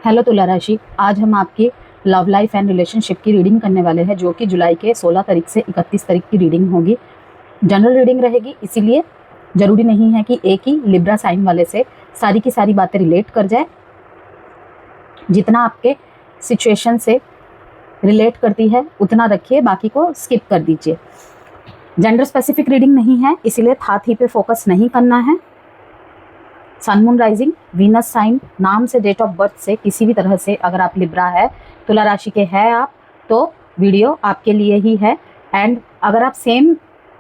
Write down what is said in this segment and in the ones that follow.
Hello तुला राशि, आज हम आपकी लव लाइफ एंड रिलेशनशिप की रीडिंग करने वाले हैं, जो कि जुलाई के 16 तारीख से 31 तारीख की रीडिंग होगी। जनरल रीडिंग रहेगी, इसीलिए ज़रूरी नहीं है कि एक ही लिब्रा साइन वाले से सारी की सारी बातें रिलेट कर जाए। जितना आपके सिचुएशन से रिलेट करती है उतना रखिए, बाकी को स्किप कर दीजिए। जेंडर स्पेसिफिक रीडिंग नहीं है, इसीलिए था थी पे फोकस नहीं करना है। Sun moon rising venus sign नाम से, डेट ऑफ बर्थ से, किसी भी तरह से अगर आप लिब्रा है, तुला राशि के हैं आप, तो वीडियो आपके लिए ही है। एंड अगर आप सेम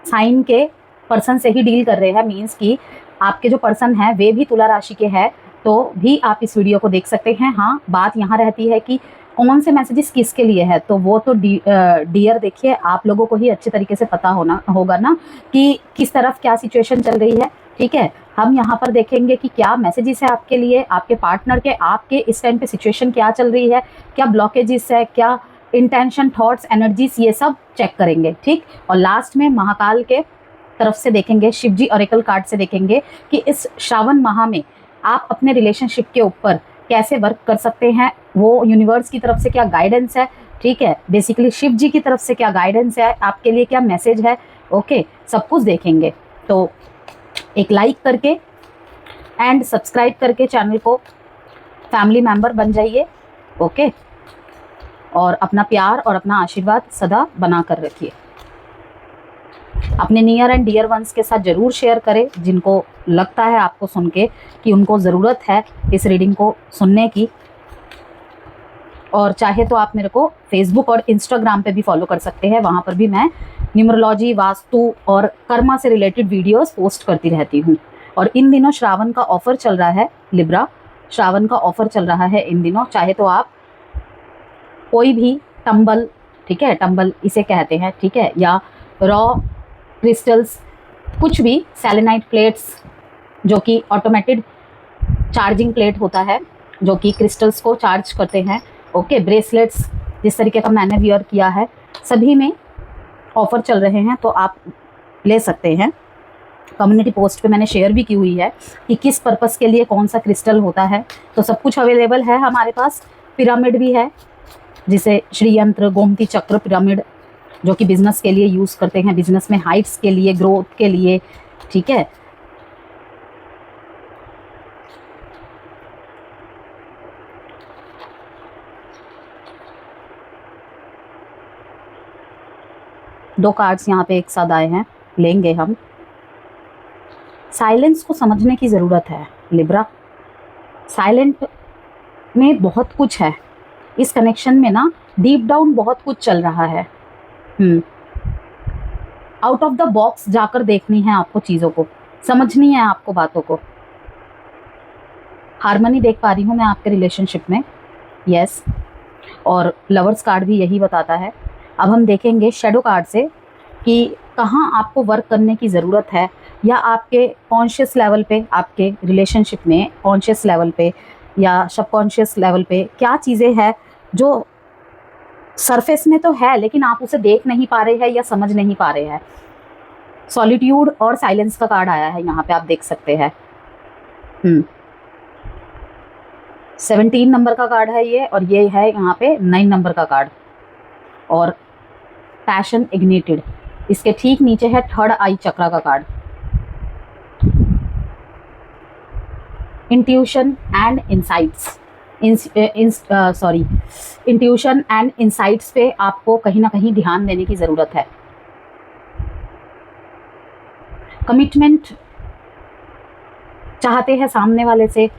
साइन के पर्सन से ही डील कर रहे हैं, मीन्स कि आपके जो पर्सन है वे भी तुला राशि के हैं, तो भी आप इस वीडियो को देख सकते हैं। हाँ, बात यहाँ रहती है कि कौन से मैसेजेस किसके लिए है, तो वो तो डियर देखिए, आप लोगों को ही अच्छे तरीके से पता होगा ना कि किस तरफ क्या सिचुएशन चल रही है। ठीक है, हम यहाँ पर देखेंगे कि क्या मैसेजेस है आपके लिए, आपके पार्टनर के, आपके इस टाइम पे सिचुएशन क्या चल रही है, क्या ब्लॉकेजेस है, क्या इंटेंशन, थॉट्स, एनर्जीज, ये सब चेक करेंगे। ठीक, और लास्ट में महाकाल के तरफ से देखेंगे, शिव जी ऑरेकल कार्ड से देखेंगे कि इस श्रावण माह में आप अपने रिलेशनशिप के ऊपर कैसे वर्क कर सकते हैं, वो यूनिवर्स की तरफ से क्या गाइडेंस है। ठीक है, बेसिकली शिव जी की तरफ से क्या गाइडेंस है, आपके लिए क्या मैसेज है। ओके, सब कुछ देखेंगे। तो एक लाइक करके एंड सब्सक्राइब करके चैनल को फैमिली मेंबर बन जाइए। ओके, और अपना प्यार और अपना आशीर्वाद सदा बना कर रखिए। अपने नियर एंड डियर वंस के साथ ज़रूर शेयर करें, जिनको लगता है आपको सुन के कि उनको ज़रूरत है इस रीडिंग को सुनने की। और चाहे तो आप मेरे को फेसबुक और इंस्टाग्राम पे भी फॉलो कर सकते हैं, वहाँ पर भी मैं न्यूमरोलॉजी, वास्तु और कर्मा से रिलेटेड वीडियोस पोस्ट करती रहती हूँ। और इन दिनों श्रावण का ऑफर चल रहा है, लिब्रा श्रावण का ऑफर चल रहा है इन दिनों। चाहे तो आप कोई भी टंबल, ठीक है, टंबल इसे कहते हैं, ठीक है, या रॉ क्रिस्टल्स, कुछ भी, सेलेनाइट प्लेट्स जो कि ऑटोमेटेड चार्जिंग प्लेट होता है, जो कि क्रिस्टल्स को चार्ज करते हैं। ओके, ब्रेसलेट्स जिस तरीके का मैंने वियर किया है, सभी में ऑफ़र चल रहे हैं, तो आप ले सकते हैं। कम्युनिटी पोस्ट पे मैंने शेयर भी की हुई है कि किस पर्पस के लिए कौन सा क्रिस्टल होता है, तो सब कुछ अवेलेबल है हमारे पास। पिरामिड भी है, जिसे श्री यंत्र, गोमती चक्र, पिरामिड, जो कि बिजनेस के लिए यूज़ करते हैं, बिजनेस में हाइट्स के लिए, ग्रोथ के लिए। ठीक है, दो कार्ड्स यहाँ पे एक साथ आए हैं, लेंगे हम। साइलेंस को समझने की ज़रूरत है लिब्रा। साइलेंट में बहुत कुछ है इस कनेक्शन में ना, डीप डाउन बहुत कुछ चल रहा है। आउट ऑफ द बॉक्स जाकर देखनी है आपको, चीज़ों को समझनी है आपको, बातों को। हार्मनी देख पा रही हूँ मैं आपके रिलेशनशिप में, यस। और लवर्स कार्ड भी यही बताता है। अब हम देखेंगे शेडो कार्ड से कि कहाँ आपको वर्क करने की ज़रूरत है, या आपके कॉन्शियस लेवल पे, आपके रिलेशनशिप में कॉन्शियस लेवल पे या सबकॉन्शियस लेवल पे क्या चीज़ें हैं जो सरफेस में तो है लेकिन आप उसे देख नहीं पा रहे हैं या समझ नहीं पा रहे हैं। सॉलिट्यूड और साइलेंस का कार्ड आया है यहाँ पे, आप देख सकते हैं। 17 नंबर का कार्ड है ये, और ये है यहाँ पे 9 नंबर का कार्ड। और पैशन इग्निटेड, इसके ठीक नीचे है थर्ड आई चक्रा का card. Intuition and insights, intuition and insights पे आपको कहीं ना कहीं ध्यान देने की ज़रूरत है। कमिटमेंट चाहते हैं सामने वाले से,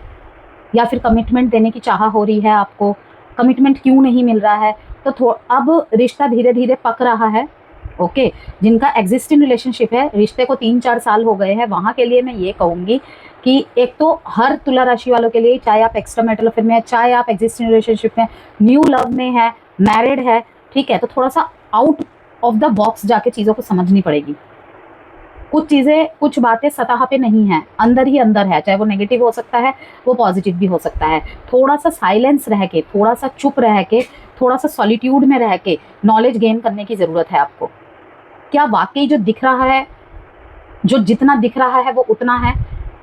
या फिर कमिटमेंट देने की चाह हो रही है आपको, कमिटमेंट क्यों नहीं मिल रहा है, तो अब रिश्ता धीरे धीरे पक रहा है। ओके, जिनका एग्जिस्टिंग रिलेशनशिप है, रिश्ते को 3-4 साल हो गए हैं, वहाँ के लिए मैं ये कहूँगी कि एक तो हर तुला राशि वालों के लिए, चाहे आप एक्स्ट्रा मैरिटल अफेयर में है, चाहे आप एग्जिस्टिंग रिलेशनशिप में, न्यू लव में है, मैरिड है, ठीक है, तो थोड़ा सा आउट ऑफ द बॉक्स जाके चीज़ों को समझनी पड़ेगी। कुछ चीज़ें, कुछ बातें सतह पे नहीं है, अंदर ही अंदर है, चाहे वो नेगेटिव हो सकता है, वो पॉजिटिव भी हो सकता है। थोड़ा सा साइलेंस रह के, थोड़ा सा चुप रह के, थोड़ा सा सॉलिट्यूड में रह के नॉलेज गेन करने की ज़रूरत है आपको। क्या वाकई जो दिख रहा है, जो जितना दिख रहा है वो उतना है?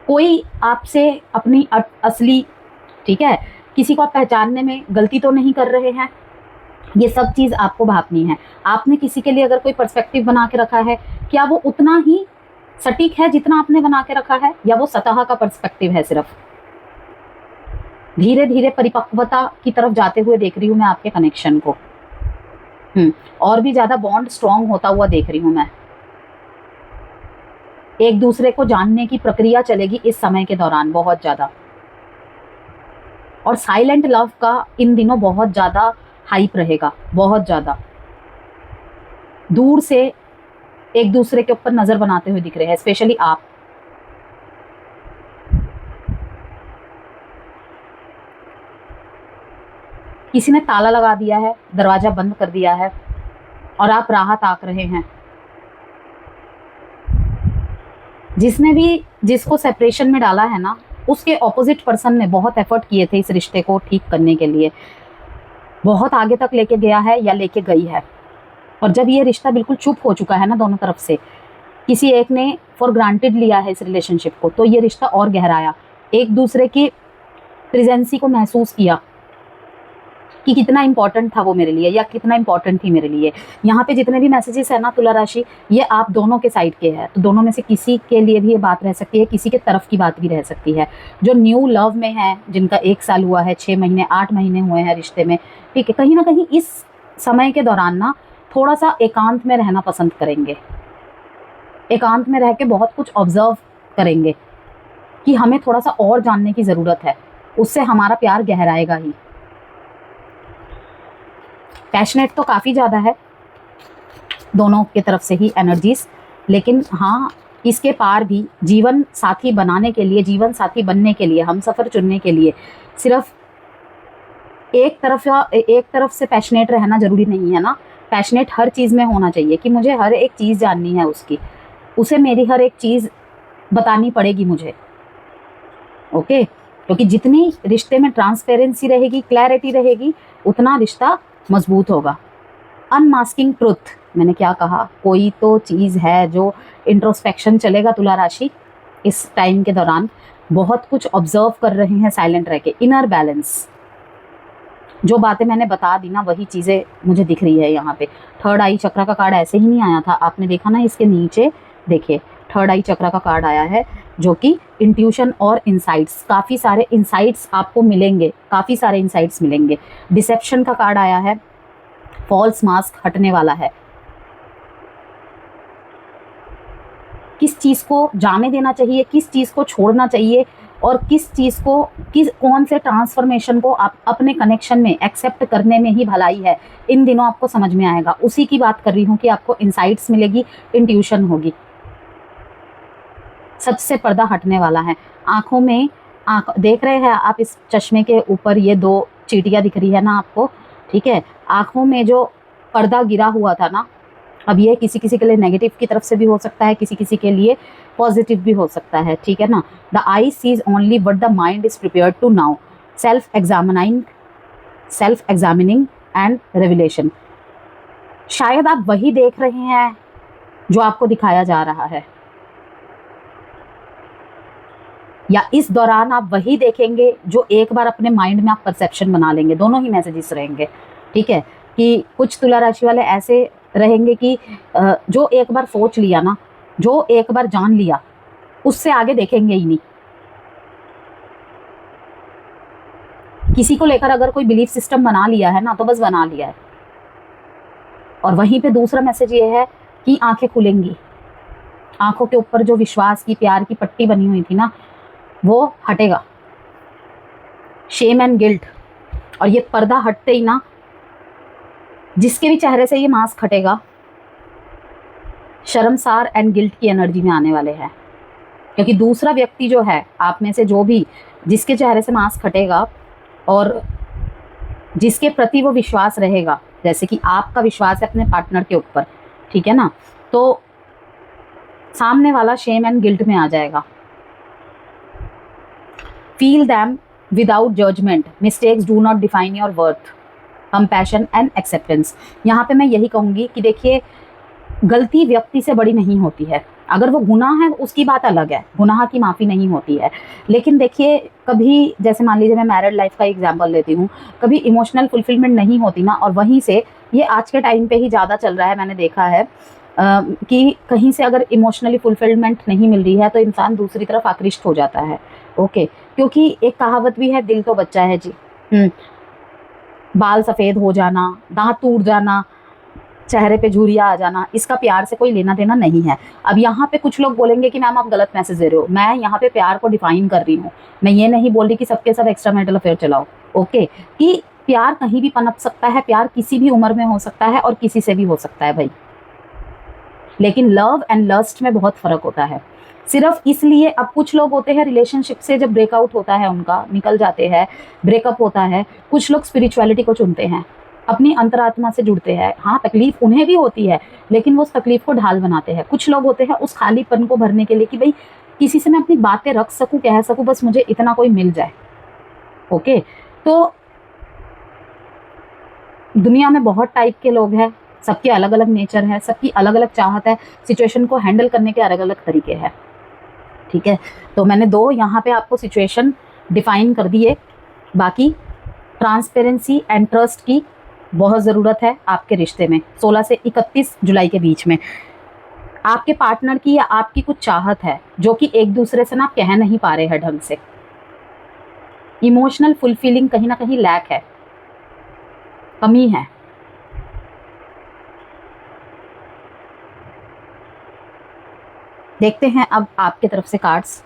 कोई आपसे अपनी असली, ठीक है, किसी को आप पहचानने में गलती तो नहीं कर रहे हैं, ये सब चीज़ आपको भापनी है। आपने किसी के लिए अगर कोई पर्सपेक्टिव बना के रखा है, क्या वो उतना ही सटीक है जितना आपने बना के रखा है, या वो सतह का पर्सपेक्टिव है सिर्फ? धीरे धीरे परिपक्वता की तरफ जाते हुए देख रही हूँ मैं आपके कनेक्शन को। और भी ज़्यादा बॉन्ड स्ट्रांग होता हुआ देख रही हूँ मैं। एक दूसरे को जानने की प्रक्रिया चलेगी इस समय के दौरान बहुत ज़्यादा, और साइलेंट लव का इन दिनों बहुत ज़्यादा हाइप रहेगा, बहुत ज़्यादा। दूर से एक दूसरे के ऊपर नज़र बनाते हुए दिख रहे हैं, स्पेशली आप। किसी ने ताला लगा दिया है, दरवाजा बंद कर दिया है, और आप राह ताक रहे हैं। जिसने भी जिसको सेपरेशन में डाला है ना, उसके ऑपोजिट पर्सन ने बहुत एफर्ट किए थे इस रिश्ते को ठीक करने के लिए, बहुत आगे तक लेके गया है या लेके गई है। और जब ये रिश्ता बिल्कुल चुप हो चुका है ना दोनों तरफ से, किसी एक ने फॉर ग्रांटेड लिया है इस रिलेशनशिप को, तो ये रिश्ता और गहराया। एक दूसरे की प्रेजेंसी को महसूस किया कि कितना इंपॉर्टेंट था वो मेरे लिए, या कितना इंपॉर्टेंट थी मेरे लिए। यहाँ पे जितने भी मैसेजेस है ना तुला राशि, ये आप दोनों के साइड के हैं, तो दोनों में से किसी के लिए भी ये बात रह सकती है, किसी के तरफ की बात भी रह सकती है। जो न्यू लव में है, जिनका 1 साल हुआ है, 6 महीने 8 महीने हुए हैं रिश्ते में, ठीक है, कहीं ना कहीं इस समय के दौरान ना थोड़ा सा एकांत में रहना पसंद करेंगे। एकांत में रह के बहुत कुछ ऑब्जर्व करेंगे कि हमें थोड़ा सा और जानने की ज़रूरत है, उससे हमारा प्यार गहराएगा ही। पैशनेट तो काफ़ी ज़्यादा है दोनों की तरफ से ही एनर्जीज, लेकिन हाँ, इसके पार भी जीवन साथी बनाने के लिए, जीवन साथी बनने के लिए, हम सफ़र चुनने के लिए सिर्फ एक तरफ से पैशनेट रहना ज़रूरी नहीं है ना। पैशनेट हर चीज़ में होना चाहिए कि मुझे हर एक चीज़ जाननी है उसकी, उसे मेरी हर एक चीज़ बतानी पड़ेगी मुझे, ओके। क्योंकि जितनी रिश्ते में ट्रांसपेरेंसी रहेगी, क्लैरिटी रहेगी, उतना रिश्ता मजबूत होगा। अनमास्किंग ट्रुथ, मैंने क्या कहा, कोई तो चीज़ है जो इंट्रोस्पेक्शन चलेगा तुला राशि इस टाइम के दौरान। बहुत कुछ ऑब्जर्व कर रहे हैं साइलेंट रह के, इनर बैलेंस। जो बातें मैंने बता दी ना, वही चीज़ें मुझे दिख रही है यहाँ पे। थर्ड आई चक्रा का कार्ड ऐसे ही नहीं आया था, आपने देखा ना, इसके नीचे देखिए थर्ड आई चक्रा का कार्ड आया है, जो कि इंट्यूशन और इंसाइट्स, काफ़ी सारे इंसाइट्स आपको मिलेंगे, काफ़ी सारे इंसाइट्स मिलेंगे। डिसेप्शन का कार्ड आया है, फॉल्स मास्क हटने वाला है। किस चीज़ को जाने देना चाहिए, किस चीज़ को छोड़ना चाहिए, और किस चीज़ को, कौन से ट्रांसफॉर्मेशन को आप अपने कनेक्शन में एक्सेप्ट करने में ही भलाई है, इन दिनों आपको समझ में आएगा। उसी की बात कर रही हूँ कि आपको इंसाइट्स मिलेगी, इंट्यूशन होगी। सच से पर्दा हटने वाला है। आँखों में देख रहे हैं आप, इस चश्मे के ऊपर ये 2 चींटियाँ दिख रही है ना आपको, ठीक है। आँखों में जो पर्दा गिरा हुआ था ना, अब ये किसी किसी के लिए नेगेटिव की तरफ से भी हो सकता है, किसी किसी के लिए पॉजिटिव भी हो सकता है, ठीक है ना। The eye sees only what the mind is prepared to know, self examining and revelation. शायद आप वही देख रहे हैं जो आपको दिखाया जा रहा है, या इस दौरान आप वही देखेंगे जो एक बार अपने माइंड में आप परसेप्शन बना लेंगे। दोनों ही मैसेजेस रहेंगे, ठीक है। कि कुछ तुला राशि वाले ऐसे रहेंगे कि जो एक बार सोच लिया ना, जो एक बार जान लिया, उससे आगे देखेंगे ही नहीं। किसी को लेकर अगर कोई बिलीफ सिस्टम बना लिया है ना, तो बस बना लिया है। और वहीं पे दूसरा मैसेज ये है कि आंखें खुलेंगी। आंखों के ऊपर जो विश्वास की, प्यार की पट्टी बनी हुई थी ना, वो हटेगा। शेम एंड गिल्ट, और ये पर्दा हटते ही ना, जिसके भी चेहरे से ये मास्क हटेगा, शर्मसार एंड गिल्ट की एनर्जी में आने वाले हैं। क्योंकि दूसरा व्यक्ति जो है, आप में से जो भी, जिसके चेहरे से मास्क हटेगा और जिसके प्रति वो विश्वास रहेगा, जैसे कि आपका विश्वास है अपने पार्टनर के ऊपर, ठीक है ना, तो सामने वाला शेम एंड गिल्ट में आ जाएगा। Feel them without judgment, mistakes do not define your worth, compassion and acceptance. यहाँ पे मैं यही कहूँगी कि देखिए, गलती व्यक्ति से बड़ी नहीं होती है, अगर वो गुनाह है उसकी बात अलग है, गुनाह की माफ़ी नहीं होती है। लेकिन देखिए, कभी जैसे मान लीजिए मैं मैरिड लाइफ का एग्जांपल लेती हूँ, कभी इमोशनल फुलफिलमेंट नहीं होती ना, और वहीं से ये आज के टाइम पे ही ज़्यादा चल रहा है, मैंने देखा है कि कहीं से अगर इमोशनली फुलफिलमेंट नहीं मिल रही है तो इंसान दूसरी तरफ आकृष्ट हो जाता है। ओके, क्योंकि एक कहावत भी है, दिल तो बच्चा है जी। बाल सफ़ेद हो जाना, दांत टूट जाना, चेहरे पे झुर्रियाँ आ जाना, इसका प्यार से कोई लेना देना नहीं है। अब यहाँ पे कुछ लोग बोलेंगे कि मैम आप गलत मैसेज दे रहे हो। मैं यहाँ पे प्यार को डिफाइन कर रही हूँ। मैं ये नहीं बोल रही कि सबके सब एक्स्ट्रा मैरिटल अफेयर चलाओ। ओके, कि प्यार कहीं भी पनप सकता है, प्यार किसी भी उम्र में हो सकता है और किसी से भी हो सकता है भाई। लेकिन लव एंड लस्ट में बहुत फ़र्क होता है। सिर्फ इसलिए अब कुछ लोग होते हैं रिलेशनशिप से जब ब्रेकआउट होता है उनका, निकल जाते हैं, ब्रेकअप होता है, कुछ लोग स्पिरिचुअलिटी को चुनते हैं, अपनी अंतरात्मा से जुड़ते हैं। हाँ, तकलीफ उन्हें भी होती है, लेकिन वो उस तकलीफ को ढाल बनाते हैं। कुछ लोग होते हैं उस खालीपन को भरने के लिए कि भाई किसी से मैं अपनी बातें रख सकूं, कह सकूं, बस मुझे इतना कोई मिल जाए। ओके, तो दुनिया में बहुत टाइप के लोग हैं, सबके अलग अलग नेचर है, सबकी अलग अलग चाहत है, सिचुएशन को हैंडल करने के अलग अलग तरीके हैं। ठीक है, तो मैंने दो यहाँ पे आपको सिचुएशन डिफाइन कर दिए। बाकी ट्रांसपेरेंसी एंड ट्रस्ट की बहुत ज़रूरत है आपके रिश्ते में 16 से 31 जुलाई के बीच में। आपके पार्टनर की या आपकी कुछ चाहत है जो कि एक दूसरे से ना कह नहीं पा रहे हैं ढंग से। इमोशनल फुलफिलिंग कहीं ना कहीं लैक है, कमी है। देखते हैं अब आपके तरफ से cards.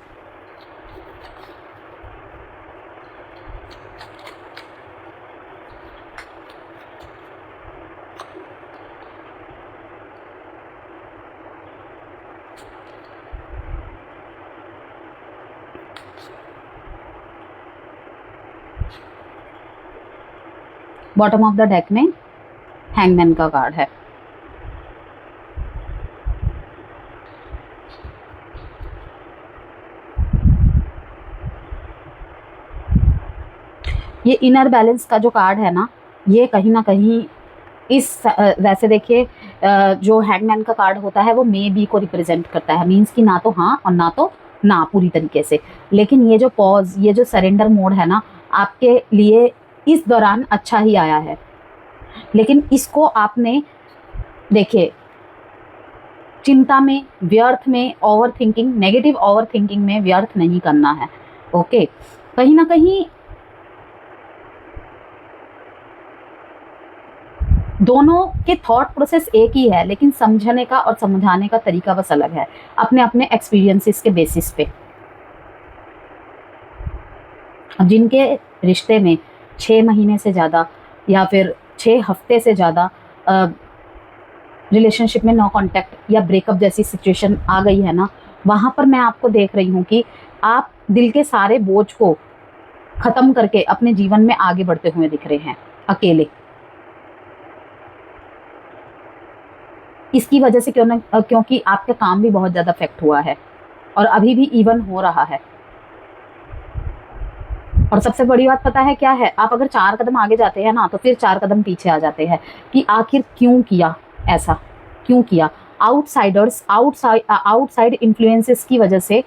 Bottom of the deck में हैंगमैन का कार्ड है। ये इनर बैलेंस का जो कार्ड है ना, ये कहीं ना कहीं इस वैसे देखिए, जो हैंगमैन का कार्ड होता है वो मे बी को रिप्रेजेंट करता है, मीन्स कि ना तो हाँ और ना तो ना पूरी तरीके से। लेकिन ये जो पॉज, ये जो सरेंडर मोड है ना, आपके लिए इस दौरान अच्छा ही आया है। लेकिन इसको आपने देखिए चिंता में, व्यर्थ में, over thinking, negative over thinking में व्यर्थ नहीं करना है। ओके, कहीं ना कहीं दोनों के थॉट प्रोसेस एक ही है, लेकिन समझने का और समझाने का तरीका बस अलग है, अपने अपने एक्सपीरियंसेस के बेसिस पे। जिनके रिश्ते में 6 महीने से ज़्यादा या फिर 6 हफ्ते से ज़्यादा रिलेशनशिप में नो कांटेक्ट या ब्रेकअप जैसी सिचुएशन आ गई है ना, वहाँ पर मैं आपको देख रही हूँ कि आप दिल के सारे बोझ को ख़त्म करके अपने जीवन में आगे बढ़ते हुए दिख रहे हैं अकेले। इसकी वजह से क्योंकि आपका काम भी बहुत ज़्यादा अफेक्ट हुआ है और अभी भी इवन हो रहा है। और सबसे बड़ी बात पता है क्या है, आप अगर 4 कदम आगे जाते हैं ना तो फिर 4 कदम पीछे आ जाते हैं कि आखिर क्यों किया ऐसा, क्यों किया। आउटसाइड इन्फ्लुएंसेस की वजह से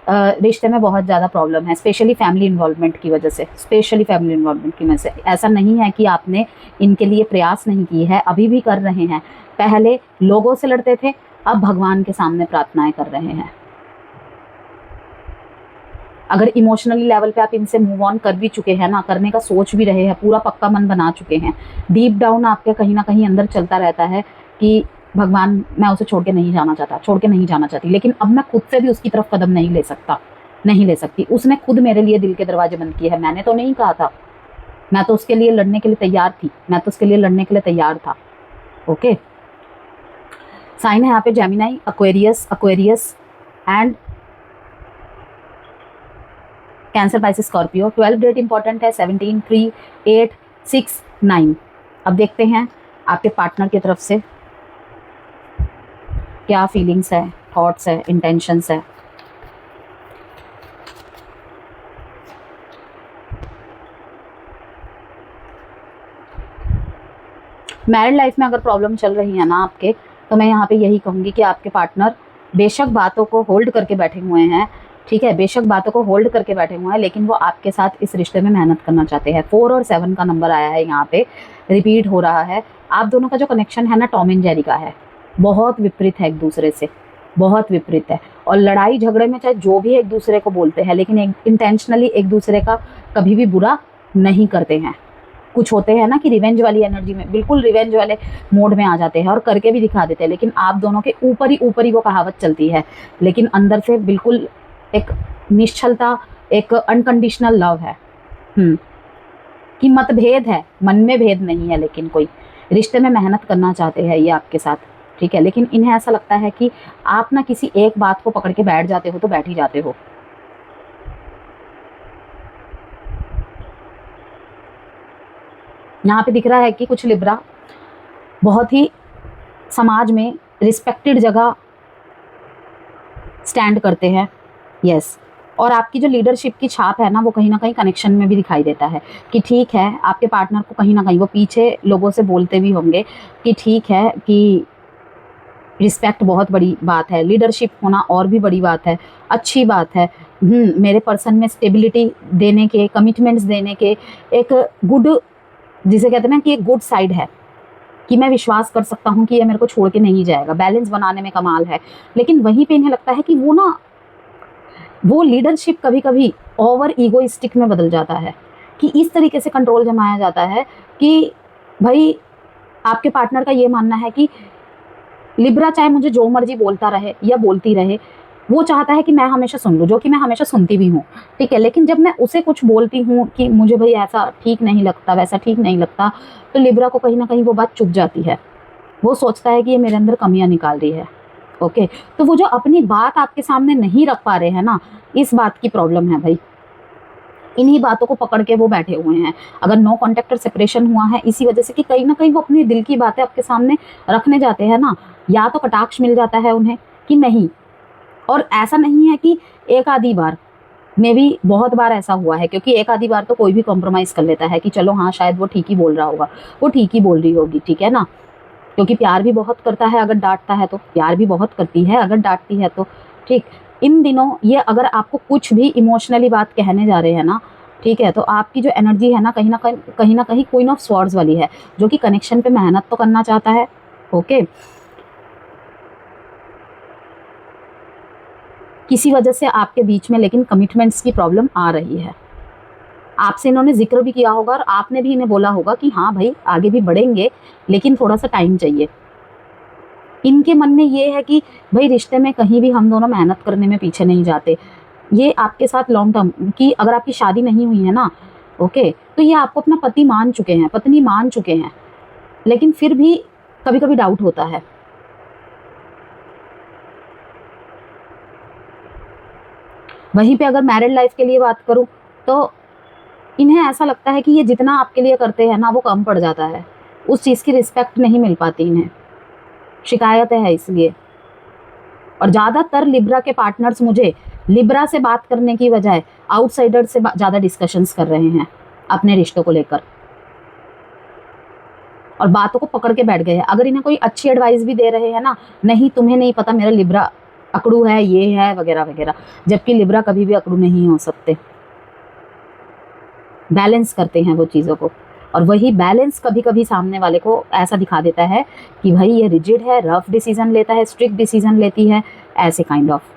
रिश्ते में बहुत ज़्यादा प्रॉब्लम है, स्पेशली फैमिली इन्वॉल्वमेंट की वजह से, ऐसा नहीं है कि आपने इनके लिए प्रयास नहीं किए हैं, अभी भी कर रहे हैं। पहले लोगों से लड़ते थे, अब भगवान के सामने प्रार्थनाएं कर रहे हैं। अगर इमोशनली लेवल पे आप इनसे मूव ऑन कर भी चुके हैं ना, करने का सोच भी रहे हैं, पूरा पक्का मन बना चुके हैं, डीप डाउन आपके कहीं ना कहीं अंदर चलता रहता है कि भगवान मैं उसे छोड़ के नहीं जाना चाहती, लेकिन अब मैं खुद से भी उसकी तरफ कदम नहीं ले सकती। उसने खुद मेरे लिए दिल के दरवाजे बंद किए हैं, मैंने तो नहीं कहा था। मैं तो उसके लिए लड़ने के लिए तैयार था। ओके, साइन है यहाँ पे Gemini, Aquarius and Cancer, Pisces, Scorpio. 12 date important है, 17, 3, 8, 6, 9। अब देखते हैं आपके पार्टनर की तरफ से क्या फीलिंग्स है, थॉट्स है, इंटेंशंस है। मैरिड लाइफ में अगर प्रॉब्लम चल रही है ना आपके, तो मैं यहाँ पे यही कहूँगी कि आपके पार्टनर बेशक बातों को होल्ड करके बैठे हुए हैं, ठीक है, बेशक बातों को होल्ड करके बैठे हुए हैं, लेकिन वो आपके साथ इस रिश्ते में मेहनत करना चाहते हैं। 4 और 7 का नंबर आया है यहाँ पे, रिपीट हो रहा है। आप दोनों का जो कनेक्शन है ना, टॉम एंड जेरी का है, बहुत विपरीत है एक दूसरे से, बहुत विपरीत है। और लड़ाई झगड़े में चाहे जो भी एक दूसरे को बोलते हैं, लेकिन इंटेंशनली एक दूसरे का कभी भी बुरा नहीं करते हैं। कुछ होते हैं ना कि रिवेंज वाली एनर्जी में, बिल्कुल रिवेंज वाले मोड में आ जाते हैं और करके भी दिखा देते हैं, लेकिन आप दोनों के ऊपर ही वो कहावत चलती है, लेकिन अंदर से बिल्कुल एक निश्चलता, एक अनकंडीशनल लव है। कि मतभेद है, मन में भेद नहीं है, लेकिन कोई रिश्ते में मेहनत करना चाहते हैं ये आपके साथ, ठीक है। लेकिन इन्हें ऐसा लगता है कि आप ना किसी एक बात को पकड़ के बैठ जाते हो तो बैठ ही जाते हो। यहाँ पे दिख रहा है कि कुछ लिब्रा बहुत ही समाज में रिस्पेक्टेड जगह स्टैंड करते हैं, यस। और आपकी जो लीडरशिप की छाप है ना, वो कहीं ना कहीं कनेक्शन में भी दिखाई देता है कि ठीक है, आपके पार्टनर को कहीं ना कहीं वो पीछे लोगों से बोलते भी होंगे कि ठीक है कि रिस्पेक्ट बहुत बड़ी बात है, लीडरशिप होना और भी बड़ी बात है, अच्छी बात है। मेरे पर्सन में स्टेबिलिटी देने के, कमिटमेंट्स देने के एक गुड, जिसे कहते हैं ना कि एक गुड साइड है, कि मैं विश्वास कर सकता हूँ कि ये मेरे को छोड़ के नहीं जाएगा, बैलेंस बनाने में कमाल है। लेकिन वहीं पे इन्हें लगता है कि वो लीडरशिप कभी कभी ओवर ईगोइस्टिक में बदल जाता है, कि इस तरीके से कंट्रोल जमाया जाता है कि भाई आपके पार्टनर का ये मानना है कि लिब्रा चाहे मुझे जो मर्जी बोलता रहे या बोलती रहे, वो चाहता है कि मैं हमेशा सुन लूँ, जो कि मैं हमेशा सुनती भी हूँ, ठीक है। लेकिन जब मैं उसे कुछ बोलती हूँ कि मुझे भाई ऐसा ठीक नहीं लगता, वैसा ठीक नहीं लगता, तो लिब्रा को कहीं ना कहीं वो बात चुभ जाती है। वो सोचता है कि ये मेरे अंदर कमियां निकाल रही है, ओके। तो वो जो अपनी बात आपके सामने नहीं रख पा रहे हैं ना, इस बात की प्रॉब्लम है भाई। इन्हीं बातों को पकड़ के वो बैठे हुए हैं। अगर नो कॉन्टेक्ट और सेपरेशन हुआ है इसी वजह से कि कहीं ना कहीं वो अपने दिल की बातें आपके सामने रखने जाते हैं ना, या तो कटाक्ष मिल जाता है उन्हें कि नहीं। और ऐसा नहीं है कि एक आधी बार में भी, बहुत बार ऐसा हुआ है, क्योंकि एक आधी बार तो कोई भी कॉम्प्रोमाइज़ कर लेता है कि चलो हाँ शायद वो ठीक ही बोल रहा होगा, वो ठीक ही बोल रही होगी, ठीक है ना। क्योंकि प्यार भी बहुत करता है अगर डांटता है तो, प्यार भी बहुत करती है अगर डांटती है तो, ठीक। इन दिनों ये अगर आपको कुछ भी इमोशनली बात कहने जा रहे हैं ना, ठीक है, तो आपकी जो एनर्जी है ना, कहीं ना कहीं क्वीन ऑफ स्वॉर्ड्स वाली है, जो कि कनेक्शन पे मेहनत तो करना चाहता है, ओके। किसी वजह से आपके बीच में लेकिन कमिटमेंट्स की प्रॉब्लम आ रही है। आपसे इन्होंने जिक्र भी किया होगा और आपने भी इन्हें बोला होगा कि हाँ भाई आगे भी बढ़ेंगे, लेकिन थोड़ा सा टाइम चाहिए। इनके मन में ये है कि भाई रिश्ते में कहीं भी हम दोनों मेहनत करने में पीछे नहीं जाते। ये आपके साथ लॉन्ग टर्म की, अगर आपकी शादी नहीं हुई है ना, ओके, तो ये आपको अपना पति मान चुके हैं, पत्नी मान चुके हैं, लेकिन फिर भी कभी कभी डाउट होता है। वहीं पे अगर मैरिड लाइफ के लिए बात करूं तो इन्हें ऐसा लगता है कि ये जितना आपके लिए करते हैं ना, वो कम पड़ जाता है, उस चीज़ की रिस्पेक्ट नहीं मिल पाती इन्हें, शिकायत है इसलिए। और ज़्यादातर लिब्रा के पार्टनर्स मुझे लिब्रा से बात करने की बजाय आउटसाइडर से ज़्यादा डिस्कशंस कर रहे हैं अपने रिश्तों को लेकर, और बातों को पकड़ के बैठ गए हैं। अगर इन्हें कोई अच्छी एडवाइस भी दे रहे हैं ना, नहीं तुम्हें नहीं पता मेरा लिब्रा अकड़ू है, ये है वगैरह वगैरह, जबकि लिब्रा कभी भी अकड़ू नहीं हो सकते। बैलेंस करते हैं वो चीज़ों को, और वही बैलेंस कभी कभी सामने वाले को ऐसा दिखा देता है कि भाई ये रिजिड है, रफ डिसीजन लेता है, स्ट्रिक्ट डिसीजन लेती है, ऐसे काइंड ऑफ,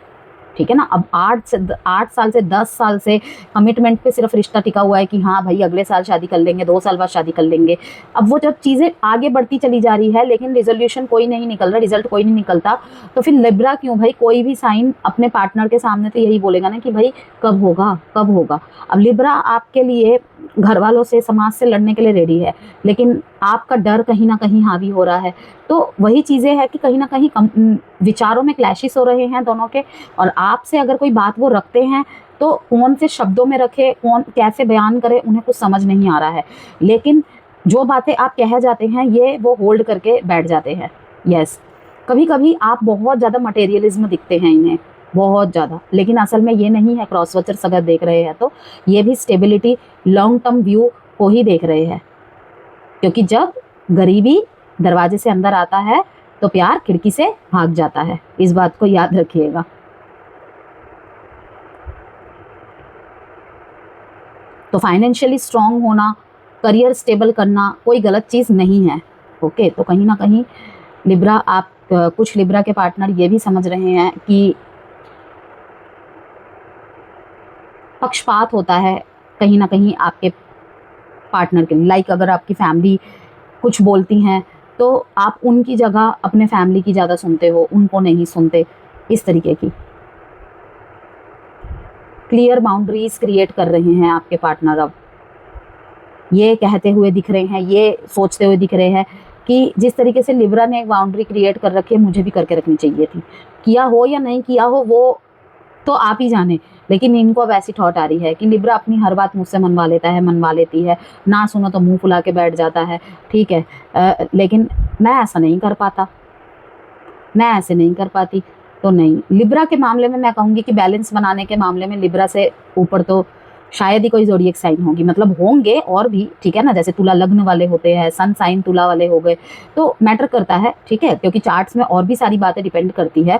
ठीक है ना। अब 8 साल से 10 साल से कमिटमेंट पे सिर्फ रिश्ता टिका हुआ है कि हाँ भाई अगले साल शादी कर लेंगे, 2 साल बाद शादी कर लेंगे। अब वो जब चीज़ें आगे बढ़ती चली जा रही है लेकिन रिजोल्यूशन कोई नहीं निकल रहा, रिजल्ट कोई नहीं निकलता, तो फिर लिब्रा क्यों भाई, कोई भी साइन अपने पार्टनर के सामने तो यही बोलेगा ना कि भाई कब होगा कब होगा। अब लिब्रा आपके लिए घर वालों से, समाज से लड़ने के लिए रेडी है, लेकिन आपका डर कहीं ना कहीं हावी हो रहा है। तो वही चीज़ें हैं कि कहीं ना कहीं विचारों में क्लैशेस हो रहे हैं दोनों के, और आपसे अगर कोई बात वो रखते हैं तो कौन से शब्दों में रखे, कौन कैसे बयान करे, उन्हें कुछ समझ नहीं आ रहा है। लेकिन जो बातें आप कह जाते हैं ये वो होल्ड करके बैठ जाते हैं, यस। कभी कभी आप बहुत ज़्यादा मटेरियलिज्म दिखते हैं इन्हें, बहुत ज़्यादा, लेकिन असल में ये नहीं है। क्रॉस वॉचर्स अगर देख रहे हैं तो ये भी स्टेबिलिटी, लॉन्ग टर्म व्यू को ही देख रहे हैं, क्योंकि जब गरीबी दरवाजे से अंदर आता है तो प्यार खिड़की से भाग जाता है। इस बात को याद रखिएगा। तो फाइनेंशियली स्ट्रांग होना, करियर स्टेबल करना कोई गलत चीज़ नहीं है। ओके, तो कहीं ना कहीं लिब्रा, आप कुछ लिब्रा के पार्टनर ये भी समझ रहे हैं कि पक्षपात होता है कहीं ना कहीं आपके पार्टनर के लिए। लाइक अगर आपकी फैमिली कुछ बोलती हैं तो आप उनकी जगह अपने फैमिली की ज़्यादा सुनते हो, उनको नहीं सुनते, इस तरीके की क्लियर बाउंड्रीज क्रिएट कर रहे हैं आपके पार्टनर। अब ये कहते हुए दिख रहे हैं, ये सोचते हुए दिख रहे हैं कि जिस तरीके से लिब्रा ने एक बाउंड्री क्रिएट कर रखी है, मुझे भी करके रखनी चाहिए थी। किया हो या नहीं किया हो वो तो आप ही जाने, लेकिन इनको अब ऐसी थॉट आ रही है कि लिब्रा अपनी हर बात मुझसे मनवा लेता है, मनवा लेती है, ना सुनो तो मुंह फुला के बैठ जाता है, ठीक है, लेकिन मैं ऐसा नहीं कर पाता, मैं ऐसे नहीं कर पाती। तो नहीं, लिब्रा के मामले में मैं कहूँगी कि बैलेंस बनाने के मामले में लिब्रा से ऊपर तो शायद ही कोई ज़ोडिएक साइन होगी। मतलब होंगे और भी, ठीक है ना, जैसे तुला लग्न वाले होते हैं, सन साइन तुला वाले हो गए, तो मैटर करता है, ठीक है, क्योंकि चार्ट्स में और भी सारी बातें डिपेंड करती है।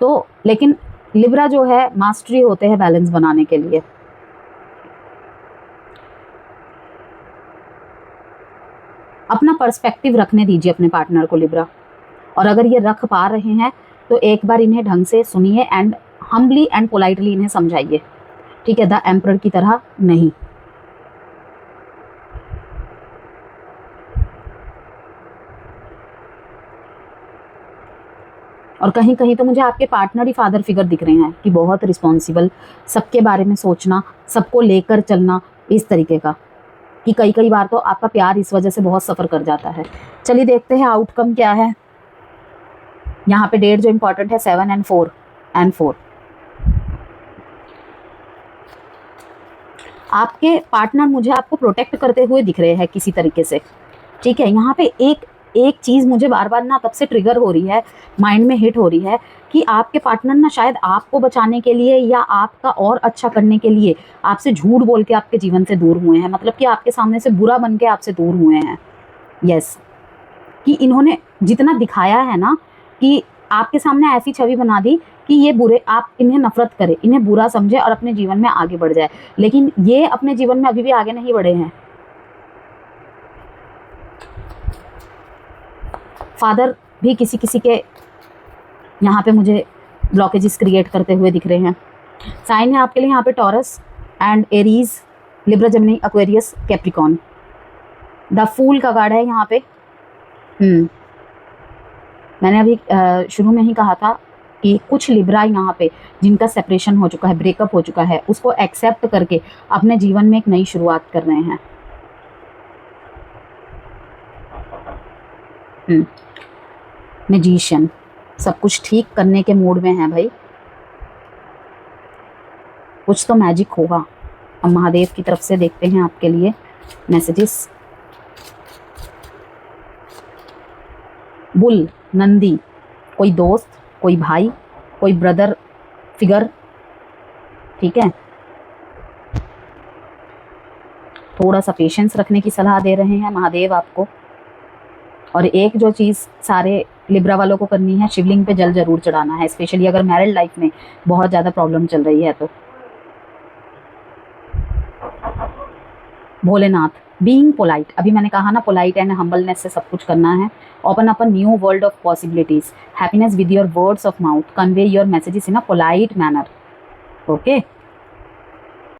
तो लेकिन लिब्रा जो है मास्टरी होते हैं बैलेंस बनाने के लिए। अपना पर्सपेक्टिव रखने दीजिए अपने पार्टनर को लिब्रा, और अगर ये रख पा रहे हैं तो एक बार इन्हें ढंग से सुनिए एंड हम्बली एंड पोलाइटली इन्हें समझाइए, ठीक है, द एम्परर की तरह नहीं। और कहीं कहीं तो मुझे आपके पार्टनर ही फादर फिगर दिख रहे हैं कि बहुत रिस्पॉन्सिबल, सबके बारे में सोचना, सबको लेकर चलना, इस तरीके का कि कई कई बार तो आपका प्यार इस वजह से बहुत सफ़र कर जाता है। चलिए देखते हैं आउटकम क्या है। यहाँ पे डेट जो इम्पोर्टेंट है 7 and 4 आपके पार्टनर मुझे आपको प्रोटेक्ट करते हुए दिख रहे हैं किसी तरीके से, ठीक है। यहाँ पे एक चीज़ मुझे बार बार ना तब से ट्रिगर हो रही है, माइंड में हिट हो रही है कि आपके पार्टनर ना शायद आपको बचाने के लिए या आपका और अच्छा करने के लिए आपसे झूठ बोल के आपके जीवन से दूर हुए हैं। मतलब कि आपके सामने से बुरा बन के आपसे दूर हुए हैं। यस, कि इन्होंने जितना दिखाया है ना कि आपके सामने ऐसी छवि बना दी कि ये बुरे, आप इन्हें नफरत करें, इन्हें बुरा समझे और अपने जीवन में आगे बढ़ जाए, लेकिन ये अपने जीवन में अभी भी आगे नहीं बढ़े हैं। फादर भी किसी किसी के यहाँ पे मुझे ब्लॉकेजेस क्रिएट करते हुए दिख रहे हैं। साइन है आपके लिए यहाँ पे Taurus and Aries, Libra, Gemini, Aquarius, Capricorn. The fool का कार्ड है यहाँ पे। मैंने अभी शुरू में ही कहा था कि कुछ लिब्रा यहाँ पे जिनका सेपरेशन हो चुका है, ब्रेकअप हो चुका है, उसको एक्सेप्ट करके अपने जीवन में एक नई शुरुआत कर रहे हैं। मैजिशियन सब कुछ ठीक करने के मूड में है भाई, कुछ तो मैजिक होगा। अब महादेव की तरफ से देखते हैं आपके लिए मैसेजेस। बुल, नंदी, कोई दोस्त, कोई भाई, कोई ब्रदर फिगर, ठीक है। थोड़ा सा पेशेंस रखने की सलाह दे रहे हैं महादेव आपको। और एक जो चीज़ सारे लिब्रा वालों को करनी है, शिवलिंग पे जल जरूर चढ़ाना है, स्पेशली अगर मैरिड लाइफ में बहुत ज़्यादा प्रॉब्लम चल रही है तो। भोलेनाथ, बीइंग पोलाइट, अभी मैंने कहा ना पोलाइट एंड हम्बलनेस से सब कुछ करना है। Open up a new world of possibilities, happiness with your words of mouth, convey your messages in a polite manner, okay.